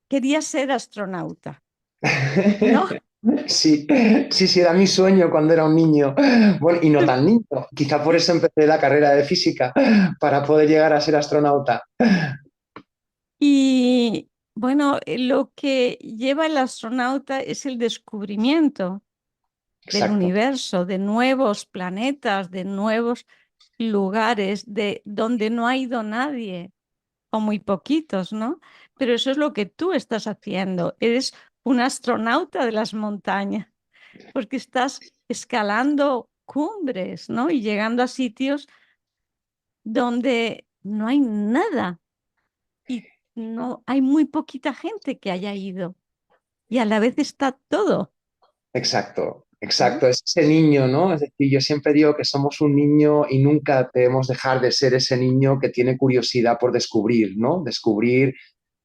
querías ser astronauta, ¿no? Sí, sí, sí, era mi sueño cuando era un niño. Bueno, y no tan niño. Quizá por eso empecé la carrera de física, para poder llegar a ser astronauta. Y bueno, lo que lleva el astronauta es el descubrimiento del Exacto, universo, de nuevos planetas, de nuevos lugares, de donde no ha ido nadie, o muy poquitos, ¿no? Pero eso es lo que tú estás haciendo. Eres un astronauta de las montañas, porque estás escalando cumbres, ¿no? Y llegando a sitios donde no hay nada y no hay muy poquita gente que haya ido y a la vez está todo, exacto, ¿no? exacto. Es ese niño, ¿no? Es decir, yo siempre digo que somos un niño y nunca debemos dejar de ser ese niño que tiene curiosidad por descubrir, ¿no? Descubrir.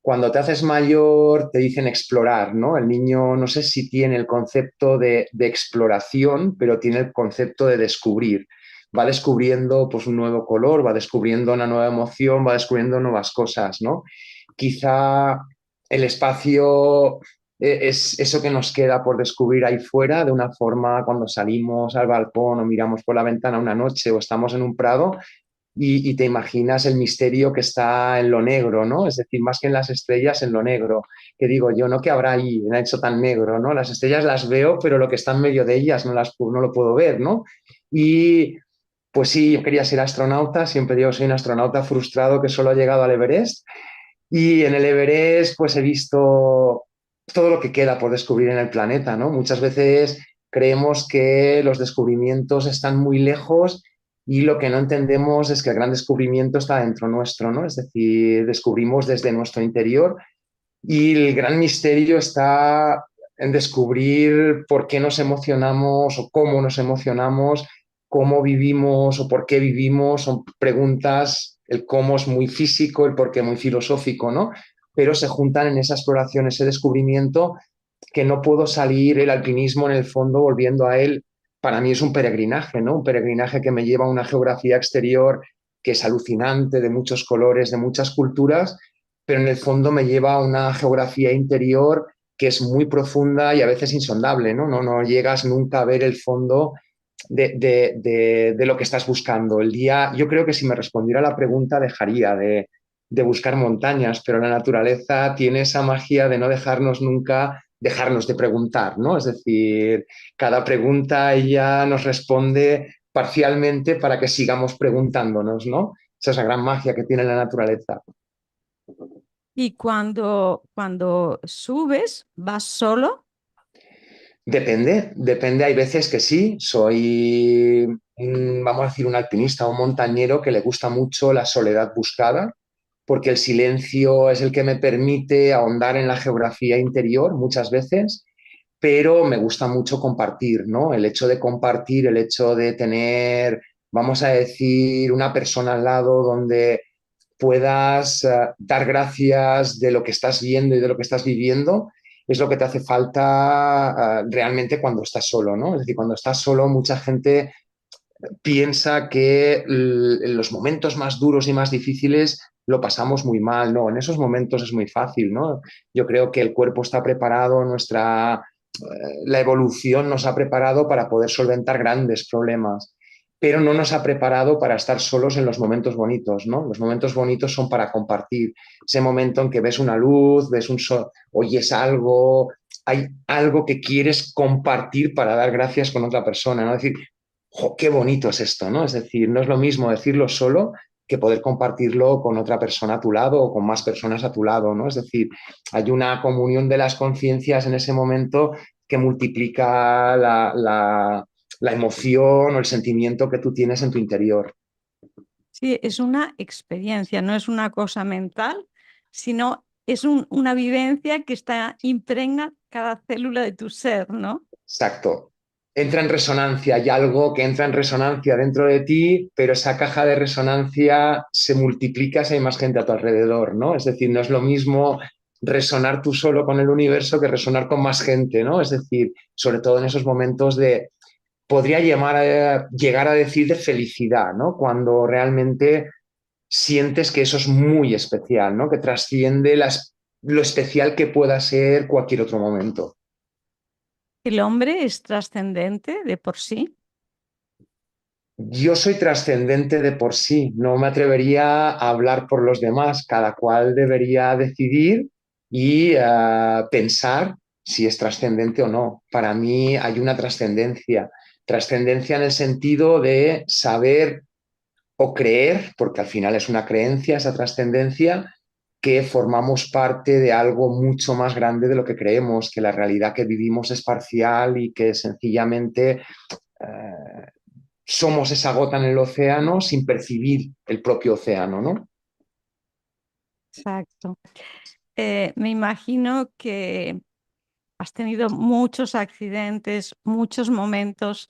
Cuando te haces mayor, te dicen explorar, ¿no? El niño no sé si tiene el concepto de exploración, pero tiene el concepto de descubrir. Va descubriendo pues, un nuevo color, va descubriendo una nueva emoción, va descubriendo nuevas cosas, ¿no? Quizá el espacio es eso que nos queda por descubrir ahí fuera, de una forma cuando salimos al balcón o miramos por la ventana una noche o estamos en un prado, y te imaginas el misterio que está en lo negro, ¿no? Es decir, más que en las estrellas, en lo negro. Que digo yo, ¿no? ¿Qué habrá ahí en hecho tan negro, ¿no? Las estrellas las veo, pero lo que está en medio de ellas no lo puedo ver, ¿no? Y pues sí, yo quería ser astronauta, siempre digo, soy un astronauta frustrado que solo ha llegado al Everest. Y en el Everest, pues he visto todo lo que queda por descubrir en el planeta, ¿no? Muchas veces creemos que los descubrimientos están muy lejos y lo que no entendemos es que el gran descubrimiento está dentro nuestro, ¿no? Es decir, descubrimos desde nuestro interior y el gran misterio está en descubrir por qué nos emocionamos o cómo nos emocionamos, cómo vivimos o por qué vivimos. Son preguntas, el cómo es muy físico, el por qué muy filosófico, ¿no? Pero se juntan en esa exploración, ese descubrimiento que no puedo salir. El alpinismo, en el fondo, volviendo a él, para mí es un peregrinaje, ¿no? Un peregrinaje que me lleva a una geografía exterior que es alucinante, de muchos colores, de muchas culturas, pero en el fondo me lleva a una geografía interior que es muy profunda y a veces insondable, ¿no? No llegas nunca a ver el fondo de lo que estás buscando. El día, yo creo que si me respondiera la pregunta dejaría de buscar montañas, pero la naturaleza tiene esa magia de no dejarnos nunca dejarnos de preguntar, ¿no? Es decir, cada pregunta ella nos responde parcialmente para que sigamos preguntándonos, ¿no? Esa es la gran magia que tiene la naturaleza. Y cuando subes, vas solo. Depende, hay veces que sí, soy, vamos a decir, un alpinista o un montañero que le gusta mucho la soledad buscada, porque el silencio es el que me permite ahondar en la geografía interior muchas veces, pero me gusta mucho compartir, ¿no? El hecho de compartir, el hecho de tener, vamos a decir, una persona al lado donde puedas dar gracias de lo que estás viendo y de lo que estás viviendo, es lo que te hace falta realmente cuando estás solo, ¿no? Es decir, cuando estás solo, mucha gente piensa que en los momentos más duros y más difíciles lo pasamos muy mal, ¿no? En esos momentos es muy fácil, ¿no? Yo creo que el cuerpo está preparado, la evolución nos ha preparado para poder solventar grandes problemas, pero no nos ha preparado para estar solos en los momentos bonitos, ¿no? Los momentos bonitos son para compartir. Ese momento en que ves una luz, ves un sol, oyes algo, hay algo que quieres compartir para dar gracias con otra persona, ¿no? Es decir, jo, qué bonito es esto, ¿no? Es decir, no es lo mismo decirlo solo que poder compartirlo con otra persona a tu lado o con más personas a tu lado, ¿no? Es decir, hay una comunión de las conciencias en ese momento que multiplica la emoción o el sentimiento que tú tienes en tu interior. Sí, es una experiencia, no es una cosa mental, sino es una vivencia que está impregna cada célula de tu ser, ¿no? Exacto. Entra en resonancia, hay algo que entra en resonancia dentro de ti, pero esa caja de resonancia se multiplica si hay más gente a tu alrededor, ¿no? Es decir, no es lo mismo resonar tú solo con el universo que resonar con más gente, ¿no? Es decir, sobre todo en esos momentos podría llegar a decir de felicidad, ¿no? Cuando realmente sientes que eso es muy especial, ¿no? Que trasciende lo especial que pueda ser cualquier otro momento. ¿El hombre es trascendente de por sí? Yo soy trascendente de por sí, no me atrevería a hablar por los demás, cada cual debería decidir y pensar si es trascendente o no. Para mí hay una trascendencia, trascendencia en el sentido de saber o creer, porque al final es una creencia, esa trascendencia, que formamos parte de algo mucho más grande de lo que creemos, que la realidad que vivimos es parcial y que sencillamente somos esa gota en el océano sin percibir el propio océano, ¿no? Exacto. Me imagino que has tenido muchos accidentes, muchos momentos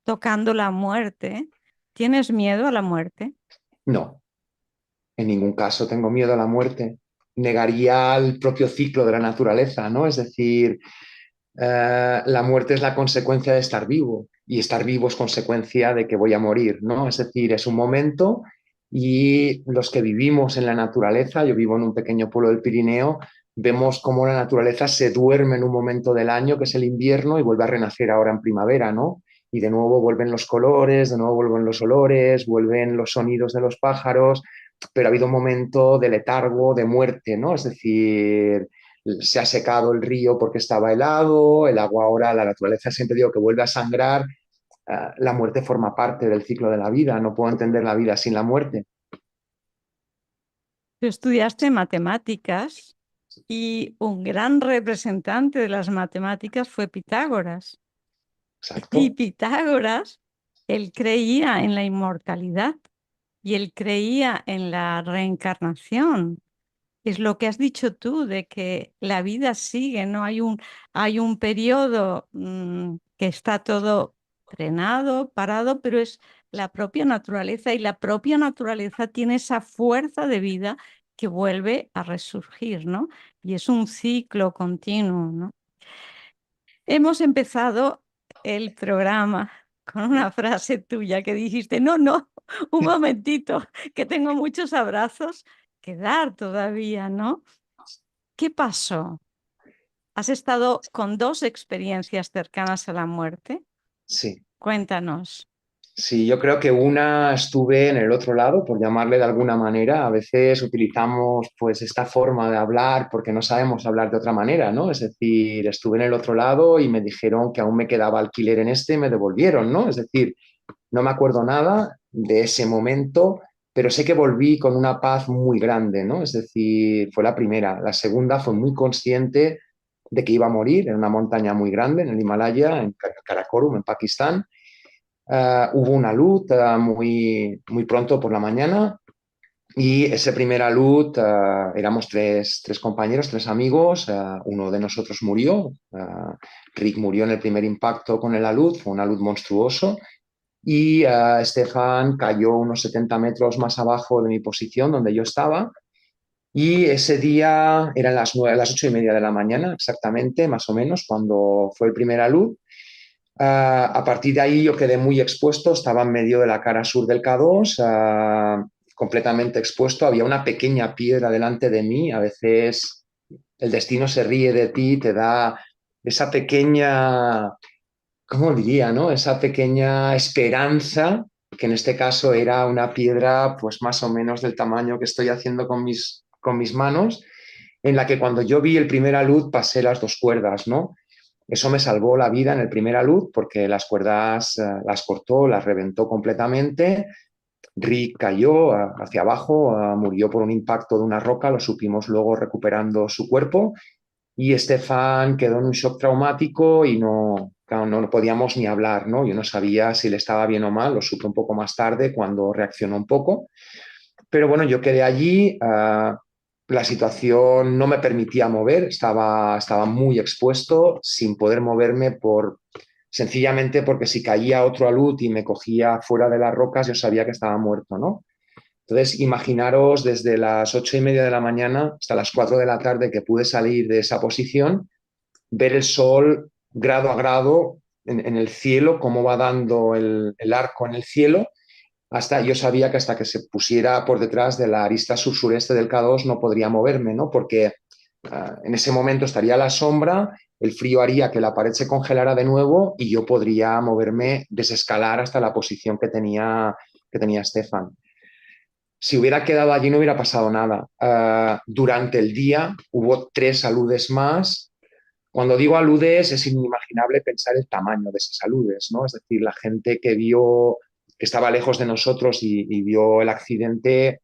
tocando la muerte. ¿Tienes miedo a la muerte? No, en ningún caso tengo miedo a la muerte. Negaría el propio ciclo de la naturaleza, ¿no? Es decir, la muerte es la consecuencia de estar vivo y estar vivo es consecuencia de que voy a morir, ¿no? Es decir, es un momento y los que vivimos en la naturaleza, yo vivo en un pequeño pueblo del Pirineo, vemos cómo la naturaleza se duerme en un momento del año, que es el invierno, y vuelve a renacer ahora en primavera, ¿no? Y de nuevo vuelven los colores, de nuevo vuelven los olores, vuelven los sonidos de los pájaros, pero ha habido un momento de letargo, de muerte, ¿no? Es decir, se ha secado el río porque estaba helado, el agua ahora, la naturaleza siempre digo que vuelve a sangrar, la muerte forma parte del ciclo de la vida, no puedo entender la vida sin la muerte. Tú estudiaste matemáticas y un gran representante de las matemáticas fue Pitágoras. Y Exacto. Pitágoras, él creía en la inmortalidad y él creía en la reencarnación. Es lo que has dicho tú, de que la vida sigue, ¿no? Hay un periodo que está todo frenado, parado, pero es la propia naturaleza y la propia naturaleza tiene esa fuerza de vida que vuelve a resurgir, ¿no? Y es un ciclo continuo, ¿no? Hemos empezado el programa con una frase tuya que dijiste, no, no, un momentito, que tengo muchos abrazos que dar todavía, ¿no? ¿Qué pasó? ¿Has estado con dos experiencias cercanas a la muerte? Sí. Cuéntanos. Sí, yo creo que una estuve en el otro lado, por llamarle de alguna manera. A veces utilizamos pues esta forma de hablar porque no sabemos hablar de otra manera, ¿no? Es decir, estuve en el otro lado y me dijeron que aún me quedaba alquiler en este y me devolvieron, ¿no? Es decir, no me acuerdo nada de ese momento, pero sé que volví con una paz muy grande, ¿no? Es decir, fue la primera. La segunda fue muy consciente de que iba a morir en una montaña muy grande, en el Himalaya, en Karakorum, en Pakistán. Hubo una luz muy pronto por la mañana y ese primera luz, éramos tres compañeros, tres amigos, uno de nosotros murió, Rick murió en el primer impacto con el alud, fue un alud monstruoso, y Stefan cayó unos 70 metros más abajo de mi posición donde yo estaba. Y ese día eran las 8:30 de la mañana, exactamente, más o menos, cuando fue el primer alud. A partir de ahí yo quedé muy expuesto, estaba en medio de la cara sur del K2, completamente expuesto. Había una pequeña piedra delante de mí. A veces el destino se ríe de ti, te da esa pequeña, ¿cómo diría, no? Esa pequeña esperanza, que en este caso era una piedra pues más o menos del tamaño que estoy haciendo con mis manos, en la que cuando yo vi el primer alud pasé las dos cuerdas, ¿no? Eso me salvó la vida en el primer alud porque las cuerdas las cortó, las reventó completamente. Rick cayó hacia abajo, murió por un impacto de una roca, lo supimos luego recuperando su cuerpo, y Estefan quedó en un shock traumático y no, claro, no podíamos ni hablar, ¿no? Yo no sabía si le estaba bien o mal, lo supe un poco más tarde cuando reaccionó un poco, pero bueno, yo quedé allí, la situación no me permitía mover, estaba muy expuesto, sin poder moverme sencillamente porque si caía otro alud y me cogía fuera de las rocas, yo sabía que estaba muerto, ¿no? Entonces, imaginaros desde las 8:30 de la mañana hasta las 4 de la tarde que pude salir de esa posición, ver el sol grado a grado en el cielo, cómo va dando el arco en el cielo, yo sabía que hasta que se pusiera por detrás de la arista sur-sureste del K2 no podría moverme, ¿no? Porque en ese momento estaría a la sombra, el frío haría que la pared se congelara de nuevo y yo podría moverme, desescalar hasta la posición que tenía Stefan. Si hubiera quedado allí no hubiera pasado nada. Durante el día hubo 3 aludes más. Cuando digo aludes es inimaginable pensar el tamaño de esas aludes, ¿no? Es decir, la gente que vio, que estaba lejos de nosotros y vio el accidente,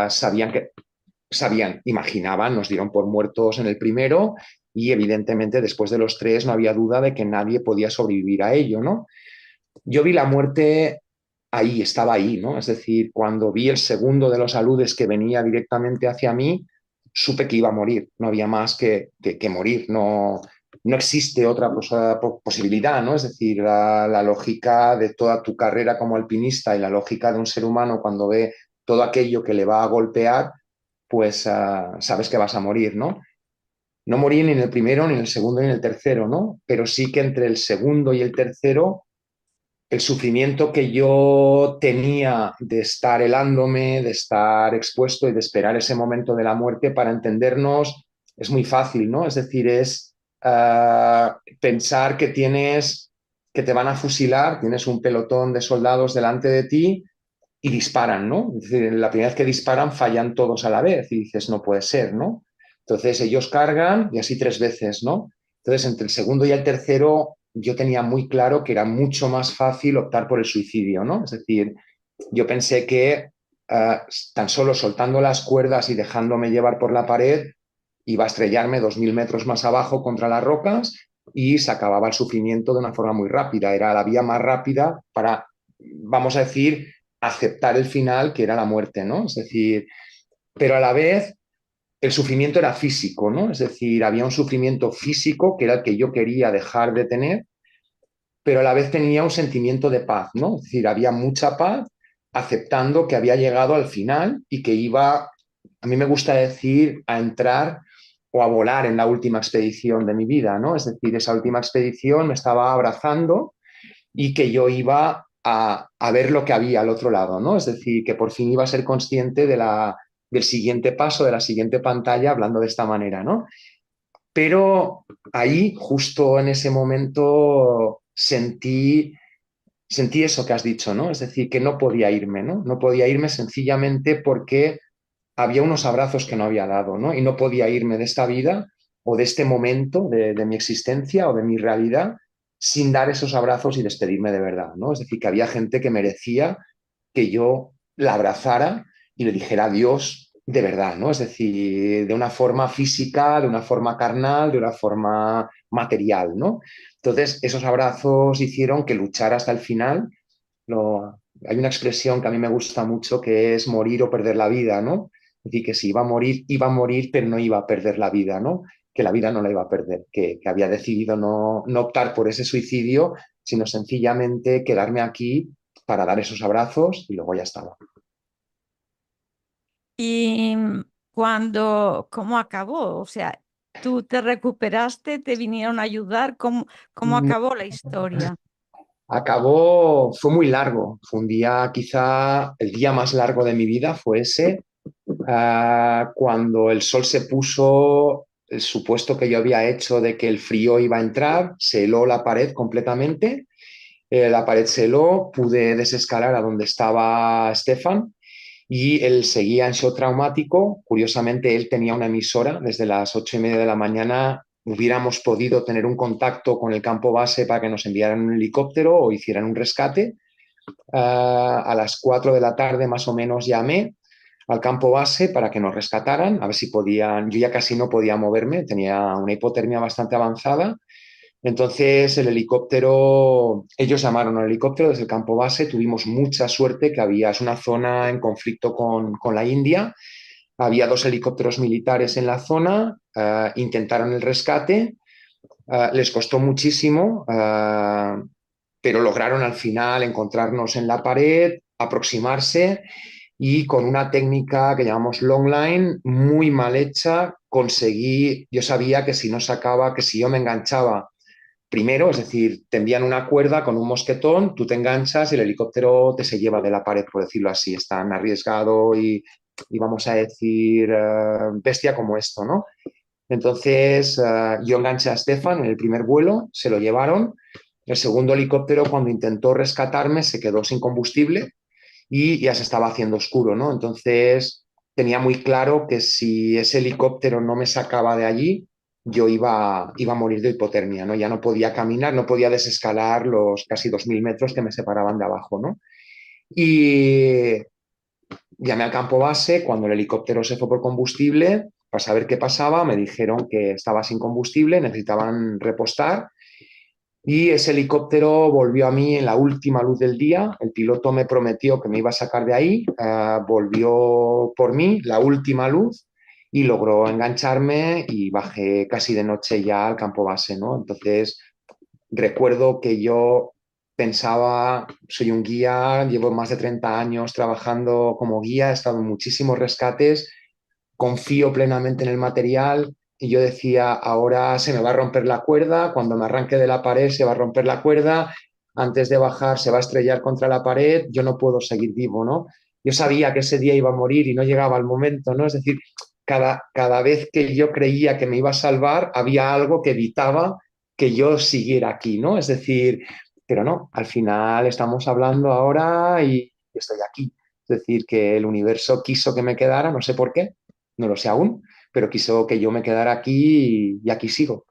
sabían, imaginaban, nos dieron por muertos en el primero y evidentemente después de los 3 no había duda de que nadie podía sobrevivir a ello, ¿no? Yo vi la muerte ahí, estaba ahí, ¿no? Es decir, cuando vi el segundo de los aludes que venía directamente hacia mí, supe que iba a morir, no había más que morir, no existe otra posibilidad, ¿no? Es decir, la lógica de toda tu carrera como alpinista y la lógica de un ser humano cuando ve todo aquello que le va a golpear, pues sabes que vas a morir, ¿no? No morí ni en el primero, ni en el segundo, ni en el tercero, ¿no? Pero sí que entre el segundo y el tercero el sufrimiento que yo tenía de estar helándome, de estar expuesto y de esperar ese momento de la muerte para entendernos es muy fácil, ¿no? Es decir, es pensar que te van a fusilar, tienes un pelotón de soldados delante de ti y disparan, ¿no? Es decir, la primera vez que disparan fallan todos a la vez y dices, no puede ser, ¿no? Entonces ellos cargan y así 3 veces, ¿no? Entonces entre el segundo y el tercero yo tenía muy claro que era mucho más fácil optar por el suicidio, ¿no? Es decir, yo pensé que tan solo soltando las cuerdas y dejándome llevar por la pared iba a estrellarme 2000 metros más abajo contra las rocas y se acababa el sufrimiento de una forma muy rápida. Era la vía más rápida para, vamos a decir, aceptar el final, que era la muerte, ¿no? Es decir, pero a la vez el sufrimiento era físico, ¿no? Es decir, había un sufrimiento físico que era el que yo quería dejar de tener, pero a la vez tenía un sentimiento de paz, ¿no? Es decir, había mucha paz aceptando que había llegado al final y que iba, a mí me gusta decir, a entrar o a volar en la última expedición de mi vida, ¿no? Es decir, esa última expedición me estaba abrazando y que yo iba a ver lo que había al otro lado, ¿no? Es decir, que por fin iba a ser consciente del siguiente paso, de la siguiente pantalla, hablando de esta manera, ¿no? Pero ahí, justo en ese momento, sentí eso que has dicho, ¿no? Es decir, que no podía irme, ¿no? No podía irme sencillamente porque había unos abrazos que no había dado, ¿no? Y no podía irme de esta vida o de este momento de mi existencia o de mi realidad sin dar esos abrazos y despedirme de verdad, ¿no? Es decir, que había gente que merecía que yo la abrazara y le dijera adiós de verdad, ¿no? Es decir, de una forma física, de una forma carnal, de una forma material, ¿no? Entonces, esos abrazos hicieron que luchara hasta el final. No, hay una expresión que a mí me gusta mucho que es morir o perder la vida, ¿no? Es decir, que si iba a morir, pero no iba a perder la vida, ¿no? Que la vida no la iba a perder, que había decidido no optar por ese suicidio, sino sencillamente quedarme aquí para dar esos abrazos y luego ya estaba. Y ¿cómo acabó? O sea, ¿tú te recuperaste, te vinieron a ayudar? ¿Cómo acabó la historia? Fue muy largo, fue un día, quizá el día más largo de mi vida fue ese, cuando el sol se puso, el supuesto que yo había hecho de que el frío iba a entrar, se heló la pared completamente, la pared se heló, pude desescalar a donde estaba Stefan y él seguía en shock traumático. Curiosamente, él tenía una emisora desde las 8:30 de la mañana. Hubiéramos podido tener un contacto con el campo base para que nos enviaran un helicóptero o hicieran un rescate. A las 4 de la tarde más o menos llamé al campo base para que nos rescataran, a ver si podían, yo ya casi no podía moverme, tenía una hipotermia bastante avanzada. Entonces el helicóptero, ellos llamaron al helicóptero desde el campo base, tuvimos mucha suerte que había, es una zona en conflicto con la India, había 2 helicópteros militares en la zona, intentaron el rescate, les costó muchísimo, pero lograron al final encontrarnos en la pared, aproximarse y con una técnica que llamamos longline muy mal hecha, conseguí, yo sabía que si no sacaba, que si yo me enganchaba primero, es decir, te envían una cuerda con un mosquetón, tú te enganchas y el helicóptero te se lleva de la pared, por decirlo así. Es tan arriesgado y vamos a decir, bestia como esto, ¿no? Entonces, yo enganché a Stefan en el primer vuelo, se lo llevaron. El segundo helicóptero, cuando intentó rescatarme, se quedó sin combustible y ya se estaba haciendo oscuro, ¿no? Entonces, tenía muy claro que si ese helicóptero no me sacaba de allí, yo iba a morir de hipotermia, ¿no? Ya no podía caminar, no podía desescalar los casi 2000 metros que me separaban de abajo, ¿no? Y llamé al campo base, cuando el helicóptero se fue por combustible, para saber qué pasaba, me dijeron que estaba sin combustible, necesitaban repostar y ese helicóptero volvió a mí en la última luz del día. El piloto me prometió que me iba a sacar de ahí, volvió por mí, la última luz, y logró engancharme y bajé casi de noche ya al campo base, ¿no? Entonces, recuerdo que yo pensaba, soy un guía, llevo más de 30 años trabajando como guía, he estado en muchísimos rescates, confío plenamente en el material y yo decía, ahora se me va a romper la cuerda, cuando me arranque de la pared se va a romper la cuerda, antes de bajar se va a estrellar contra la pared, yo no puedo seguir vivo, ¿no? Yo sabía que ese día iba a morir y no llegaba el momento, ¿no? Es decir, cada vez que yo creía que me iba a salvar, había algo que evitaba que yo siguiera aquí, ¿no? Es decir, pero no, al final estamos hablando ahora y estoy aquí. Es decir, que el universo quiso que me quedara, no sé por qué, no lo sé aún, pero quiso que yo me quedara aquí y aquí sigo.